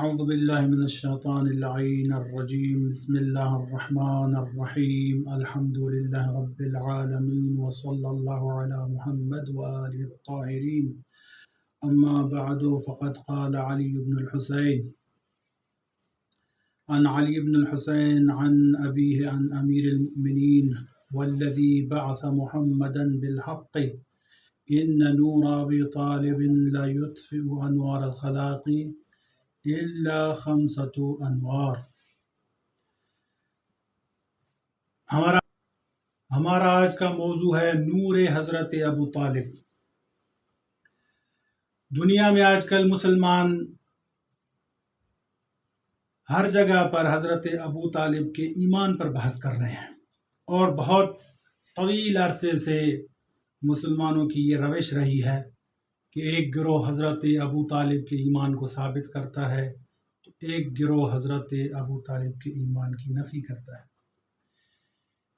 أعوذ بالله من الشيطان اللعين الرجيم بسم الله الرحمن الرحيم الحمد لله رب العالمين وصلى الله على محمد وآله الطاهرين أما بعد فقد قال علي بن الحسين عن علي بن الحسين عن أبيه عن أمير المؤمنين والذي بعث محمدا بالحق إن نور أبي طالب لا يطفئ أنوار الخلاق إلا خمسة أنوار۔ ہمارا آج کا موضوع ہے نور حضرت ابو طالب۔ دنیا میں آج کل مسلمان ہر جگہ پر حضرت ابو طالب کے ایمان پر بحث کر رہے ہیں، اور بہت طویل عرصے سے مسلمانوں کی یہ روش رہی ہے کہ ایک گروہ حضرت ابو طالب کے ایمان کو ثابت کرتا ہے تو ایک گروہ حضرت ابو طالب کے ایمان کی نفی کرتا ہے۔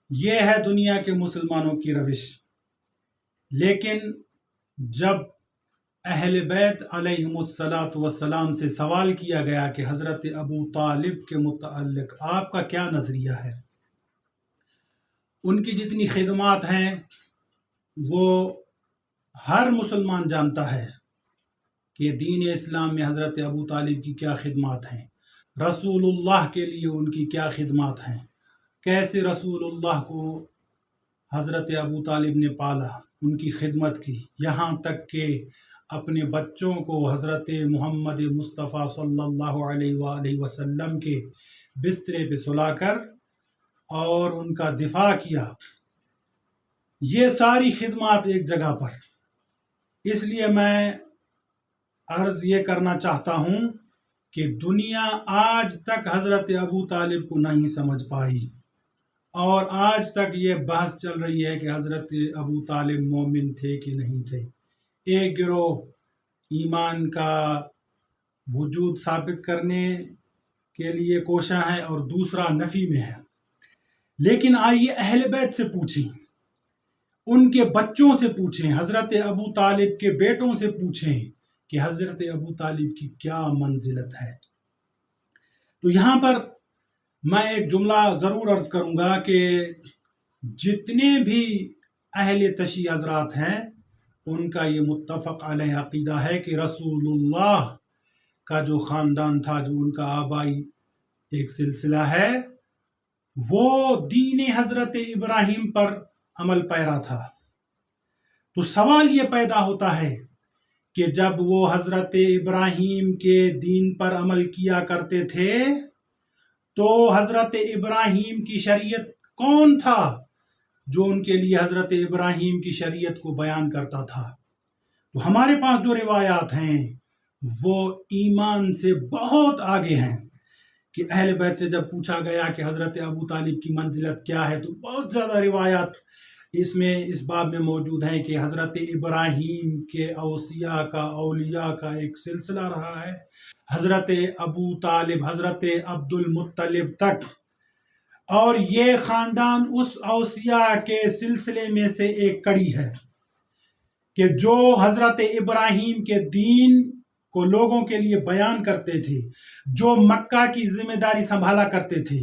یہ ہے دنیا کے مسلمانوں کی روش۔ لیکن جب اہل بیت علیہم السلام سے سوال کیا گیا کہ حضرت ابو طالب کے متعلق آپ کا کیا نظریہ ہے، ان کی جتنی خدمات ہیں وہ ہر مسلمان جانتا ہے کہ دین اسلام میں حضرت ابو طالب کی کیا خدمات ہیں، رسول اللہ کے لیے ان کی کیا خدمات ہیں، کیسے رسول اللہ کو حضرت ابو طالب نے پالا، ان کی خدمت کی، یہاں تک کہ اپنے بچوں کو حضرت محمد مصطفیٰ صلی اللہ علیہ وآلہ وسلم کے بسترے پہ سلا کر اور ان کا دفاع کیا۔ یہ ساری خدمات ایک جگہ پر۔ اس لیے میں عرض یہ کرنا چاہتا ہوں کہ دنیا آج تک حضرت ابو طالب کو نہیں سمجھ پائی، اور آج تک یہ بحث چل رہی ہے کہ حضرت ابو طالب مومن تھے کہ نہیں تھے۔ ایک گروہ ایمان کا وجود ثابت کرنے کے لیے کوشاں ہے اور دوسرا نفی میں ہے۔ لیکن آئیے اہل بیت سے پوچھیں، ان کے بچوں سے پوچھیں، حضرت ابو طالب کے بیٹوں سے پوچھیں کہ حضرت ابو طالب کی کیا منزلت ہے۔ تو یہاں پر میں ایک جملہ ضرور عرض کروں گا کہ جتنے بھی اہل تشیع حضرات ہیں ان کا یہ متفق علیہ عقیدہ ہے کہ رسول اللہ کا جو خاندان تھا، جو ان کا آبائی ایک سلسلہ ہے، وہ دین حضرت ابراہیم پر عمل پیرا تھا۔ تو سوال یہ پیدا ہوتا ہے کہ جب وہ حضرت ابراہیم کے دین پر عمل کیا کرتے تھے تو حضرت ابراہیم کی شریعت کون تھا جو ان کے لیے حضرت ابراہیم کی شریعت کو بیان کرتا تھا؟ تو ہمارے پاس جو روایات ہیں وہ ایمان سے بہت آگے ہیں کہ اہل بیت سے جب پوچھا گیا کہ حضرت ابو طالب کی منزلت کیا ہے تو بہت زیادہ روایات اس باب میں موجود ہیں کہ حضرت ابراہیم کے اولیاء کا ایک سلسلہ رہا ہے، حضرت ابو طالب، حضرت عبد المطلب تک، اور یہ خاندان اس اوصیاء کے سلسلے میں سے ایک کڑی ہے کہ جو حضرت ابراہیم کے دین کو لوگوں کے لیے بیان کرتے تھے، جو مکہ کی ذمہ داری سنبھالا کرتے تھے،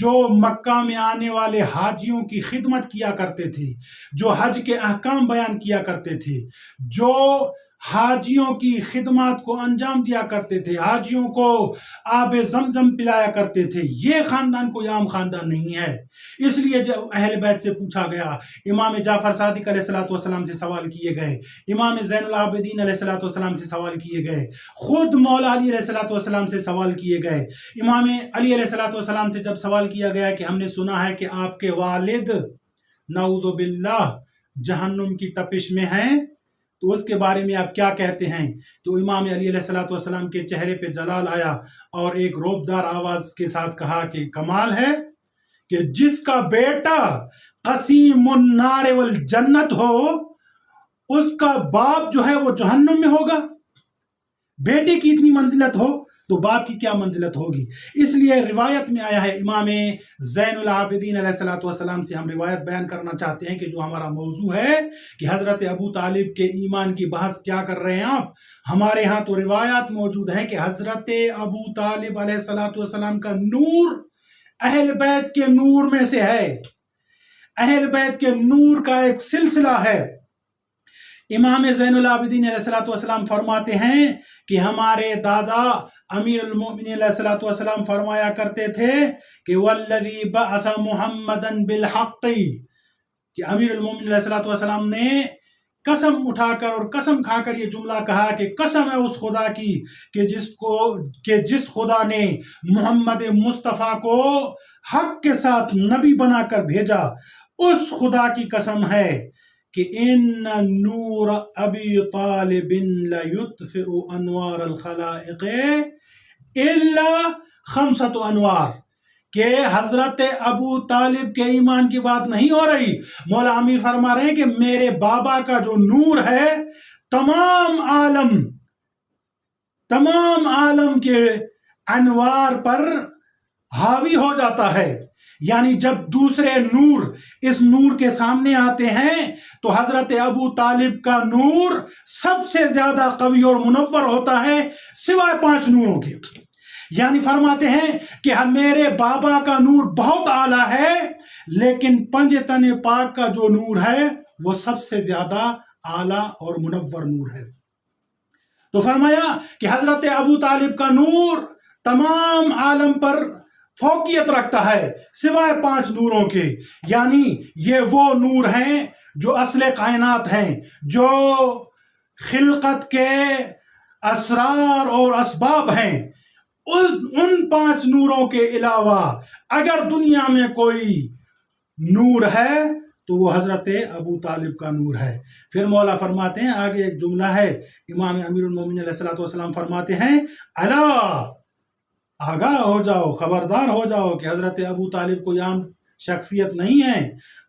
جو مکہ میں آنے والے حاجیوں کی خدمت کیا کرتے تھے، جو حج کے احکام بیان کیا کرتے تھے، جو حاجیوں کی خدمات کو انجام دیا کرتے تھے، حاجیوں کو آب زمزم پلایا کرتے تھے، یہ خاندان کوئی عام خاندان نہیں ہے۔ اس لیے جب اہل بیت سے پوچھا گیا، امام جعفر صادق علیہ السلام سے سوال کیے گئے، امام زین العابدین علیہ السلام سے سوال کیے گئے، خود مولا علی علیہ السلام سے سوال کیے گئے۔ امام علی علیہ السلام سے جب سوال کیا گیا کہ ہم نے سنا ہے کہ آپ کے والد نعوذ باللہ جہنم کی تپش میں ہیں، تو اس کے بارے میں آپ کیا کہتے ہیں؟ تو امام علی علیہ السلام کے چہرے پہ جلال آیا اور ایک روبدار آواز کے ساتھ کہا کہ کمال ہے کہ جس کا بیٹا قسیم النار والجنت ہو، اس کا باپ جو ہے وہ جہنم میں ہوگا۔ بیٹے کی اتنی منزلت ہو تو باپ کی کیا منزلت ہوگی. اس لیے روایت میں آیا ہے، امام زین العابدین علیہ الصلوۃ والسلام سے ہم روایت بیان کرنا چاہتے ہیں کہ جو ہمارا موضوع ہے کہ حضرت ابو طالب کے ایمان کی بحث کیا کر رہے ہیں آپ. ہمارے ہاں تو روایات موجود ہیں کہ حضرت ابو طالب علیہ الصلوۃ والسلام کا نور اہل بیت کے نور میں سے ہے، اہل بیت کے نور کا ایک سلسلہ ہے. امام زین العابدین علیہ الصلوۃ والسلام فرماتے ہیں کہ ہمارے دادا امیر المؤمنین علیہ الصلوۃ والسلام فرمایا کرتے تھے کہ والذی بعث محمدا بالحق، کہ امیر المؤمنین علیہ الصلوۃ والسلام نے قسم اٹھا کر اور قسم کھا کر یہ جملہ کہا کہ قسم ہے اس خدا کی کہ جس خدا نے محمد مصطفیٰ کو حق کے ساتھ نبی بنا کر بھیجا، اس خدا کی قسم ہے کہ ان نور ابی طالب لیطفئ انوار الخلائق الا خمسۃ انوار، کہ حضرت ابو طالب کے ایمان کی بات نہیں ہو رہی. مولا امیر فرما رہے ہیں کہ میرے بابا کا جو نور ہے تمام عالم کے انوار پر حاوی ہو جاتا ہے. یعنی جب دوسرے نور اس نور کے سامنے آتے ہیں تو حضرت ابو طالب کا نور سب سے زیادہ قوی اور منور ہوتا ہے سوائے 5 نوروں کے. یعنی فرماتے ہیں کہ میرے بابا کا نور بہت اعلیٰ ہے لیکن پنجتن پاک کا جو نور ہے وہ سب سے زیادہ اعلیٰ اور منور نور ہے. تو فرمایا کہ حضرت ابو طالب کا نور تمام عالم پر فوقیت رکھتا ہے سوائے 5 نوروں کے. یعنی یہ وہ نور ہیں جو اصل کائنات ہیں، جو خلقت کے اسرار اور اسباب ہیں. ان 5 نوروں کے علاوہ اگر دنیا میں کوئی نور ہے تو وہ حضرت ابو طالب کا نور ہے. پھر مولا فرماتے ہیں، آگے ایک جملہ ہے، امام امیر المومنین علیہ الصلوۃ والسلام فرماتے ہیں الا، آگاہ ہو جاؤ، خبردار ہو جاؤ کہ حضرت ابو طالب کوئی عام شخصیت نہیں ہے.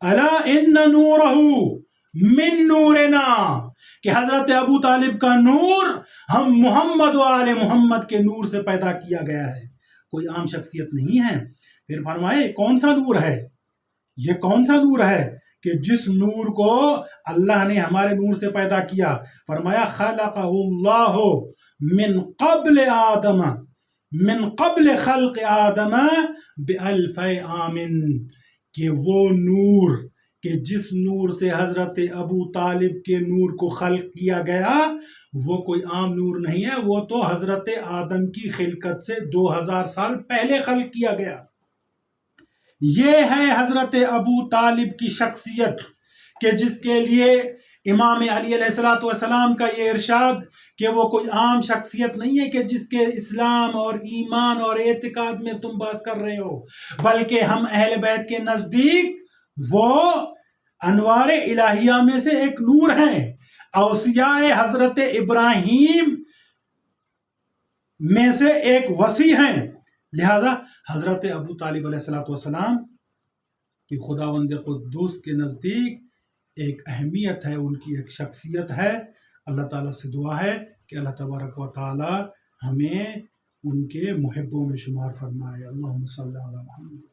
الا ان نورہ من نورنا، کہ حضرت ابو طالب کا نور ہم محمد و آل محمد کے نور سے پیدا کیا گیا ہے، کوئی عام شخصیت نہیں ہے. پھر فرمائے کون سا نور ہے؟ یہ کون سا نور ہے کہ جس نور کو اللہ نے ہمارے نور سے پیدا کیا؟ فرمایا خلقہ اللہ من قبل خلق آدم بألف عام، کہ وہ نور کہ جس نور سے حضرت ابو طالب کے نور کو خلق کیا گیا وہ کوئی عام نور نہیں ہے، وہ تو حضرت آدم کی خلقت سے 2000 سال پہلے خلق کیا گیا. یہ ہے حضرت ابو طالب کی شخصیت کہ جس کے لیے امام علی علیہ الصلوۃ والسلام کا یہ ارشاد کہ وہ کوئی عام شخصیت نہیں ہے کہ جس کے اسلام اور ایمان اور اعتقاد میں تم بحث کر رہے ہو، بلکہ ہم اہل بیت کے نزدیک وہ انوار الہیہ میں سے ایک نور ہیں، اوصیاء حضرت ابراہیم میں سے ایک وصی ہیں. لہذا حضرت ابو طالب علیہ الصلوۃ والسلام کی خداوند قدوس کے نزدیک ایک اہمیت ہے، ان کی ایک شخصیت ہے. اللہ تعالیٰ سے دعا ہے کہ اللہ تبارک و تعالیٰ ہمیں ان کے محبوں میں شمار فرمائے. اللہم صلی علی محمد.